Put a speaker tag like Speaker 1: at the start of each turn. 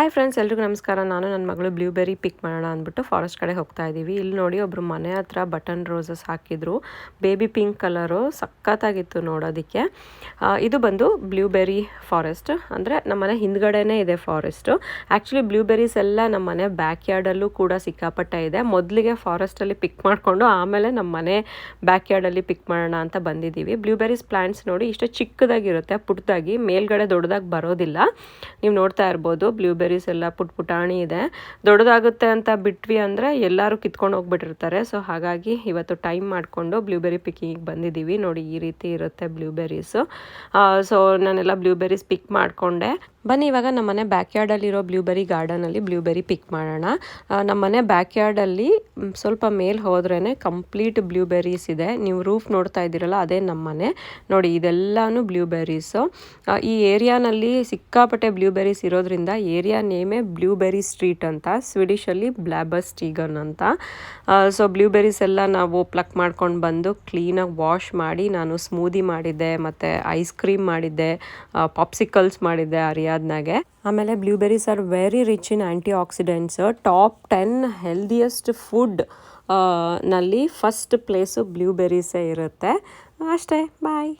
Speaker 1: Hi friends, ಎಲ್ರಿಗೂ ನಮಸ್ಕಾರ. ನಾನು ನನ್ನ ಮಗಳು ಬ್ಲೂಬೆರಿ ಪಿಕ್ ಮಾಡೋಣ ಅಂದ್ಬಿಟ್ಟು ಫಾರೆಸ್ಟ್ ಕಡೆ ಹೋಗ್ತಾ ಇದ್ದೀವಿ. ಇಲ್ಲಿ ನೋಡಿ ಒಬ್ಬರು ಮನೆ ಹತ್ರ ಬಟನ್ ರೋಸಸ್ ಹಾಕಿದ್ರು, ಬೇಬಿ ಪಿಂಕ್ ಕಲರು, ಸಖತ್ತಾಗಿತ್ತು ನೋಡೋದಕ್ಕೆ. ಇದು ಬಂದು ಬ್ಲೂಬೆರಿ ಫಾರೆಸ್ಟ್, ಅಂದರೆ ನಮ್ಮನೆ ಹಿಂದ್ಗಡೆನೇ ಇದೆ ಫಾರೆಸ್ಟು. ಆ್ಯಕ್ಚುಲಿ ಬ್ಲೂಬೆರೀಸ್ ಎಲ್ಲ ನಮ್ಮನೆ ಬ್ಯಾಕ್ ಯಾರ್ಡಲ್ಲೂ ಕೂಡ ಸಿಕ್ಕಾಪಟ್ಟೆ ಇದೆ. ಮೊದಲಿಗೆ ಫಾರೆಸ್ಟಲ್ಲಿ ಪಿಕ್ ಮಾಡಿಕೊಂಡು ಆಮೇಲೆ ನಮ್ಮನೆ ಬ್ಯಾಕ್ ಯಾರ್ಡಲ್ಲಿ ಪಿಕ್ ಮಾಡೋಣ ಅಂತ ಬಂದಿದ್ದೀವಿ. ಬ್ಲೂಬೆರೀಸ್ ಪ್ಲ್ಯಾಂಟ್ಸ್ ನೋಡಿ ಇಷ್ಟು ಚಿಕ್ಕದಾಗಿರುತ್ತೆ, ಪುಟ್ಟದಾಗಿ, ಮೇಲ್ಗಡೆ ದೊಡ್ಡದಾಗಿ ಬರೋದಿಲ್ಲ. ನೀವು ನೋಡ್ತಾ ಇರ್ಬೋದು, ಬ್ಲೂಬೆರೀಸ್ ಎಲ್ಲ ಪುಟಾಣಿ ಇದೆ. ದೊಡ್ಡದಾಗುತ್ತೆ ಅಂತ ಬಿಟ್ವಿ ಅಂದರೆ ಎಲ್ಲರೂ ಕಿತ್ಕೊಂಡು ಹೋಗ್ಬಿಟ್ಟಿರ್ತಾರೆ. ಸೊ ಹಾಗಾಗಿ ಇವತ್ತು ಟೈಮ್ ಮಾಡಿಕೊಂಡು ಬ್ಲೂಬೆರಿ ಪಿಕ್ಕಿಂಗಿಗೆ ಬಂದಿದ್ದೀವಿ. ನೋಡಿ ಈ ರೀತಿ ಇರುತ್ತೆ ಬ್ಲೂಬೆರೀಸು. ಸೊ ನಾನೆಲ್ಲ ಬ್ಲೂಬೆರೀಸ್ ಪಿಕ್ ಮಾಡಿಕೊಂಡೆ. ಬನ್ನಿ ಇವಾಗ ನಮ್ಮನೆ ಬ್ಯಾಕ್ ಯಾರ್ಡಲ್ಲಿರೋ ಬ್ಲೂಬೆರಿ ಗಾರ್ಡನಲ್ಲಿ ಬ್ಲೂಬೆರಿ ಪಿಕ್ ಮಾಡೋಣ. ನಮ್ಮನೆ ಬ್ಯಾಕ್ ಯಾರ್ಡಲ್ಲಿ ಸ್ವಲ್ಪ ಮೇಲೆ ಹೋದ್ರೇ ಕಂಪ್ಲೀಟ್ ಬ್ಲೂಬೆರೀಸ್ ಇದೆ. ನೀವು ರೂಫ್ ನೋಡ್ತಾ ಇದ್ದೀರಲ್ಲ, ಅದೇ ನಮ್ಮನೆ. ನೋಡಿ ಇದೆಲ್ಲಾನು ಬ್ಲೂಬೆರೀಸು. ಈ ಏರಿಯಾನಲ್ಲಿ ಸಿಕ್ಕಾಪಟ್ಟೆ ಬ್ಲೂಬೆರೀಸ್ ಇರೋದ್ರಿಂದ ಏರಿಯಾ ನೇಮೇ ಬ್ಲೂಬೆರಿ ಸ್ಟ್ರೀಟ್ ಅಂತ, ಸ್ವಿಡಿಷಲ್ಲಿ ಬ್ಲಾಬರ್ ಸ್ಟೀಗನ್ ಅಂತ. ಸೊ ಬ್ಲೂಬೆರೀಸ್ ಎಲ್ಲ ನಾವು ಪ್ಲಕ್ ಮಾಡ್ಕೊಂಡು ಬಂದು ಕ್ಲೀನಾಗಿ ವಾಶ್ ಮಾಡಿ ನಾನು ಸ್ಮೂದಿ ಮಾಡಿದ್ದೆ, ಮತ್ತು ಐಸ್ ಕ್ರೀಮ್ ಮಾಡಿದ್ದೆ, ಪಾಪ್ಸಿಕಲ್ಸ್ ಮಾಡಿದ್ದೆ ಅರಿಯಾದ್ನಾಗೆ. ಆಮೇಲೆ blueberries are very rich in anti accidents. Top 10 healthiest food ನಲ್ಲಿ ಫಸ್ಟ್ ಪ್ಲೇಸು ಬ್ಲೂಬೆರೀಸೇ ಇರುತ್ತೆ. ಅಷ್ಟೇ, ಬಾಯ್.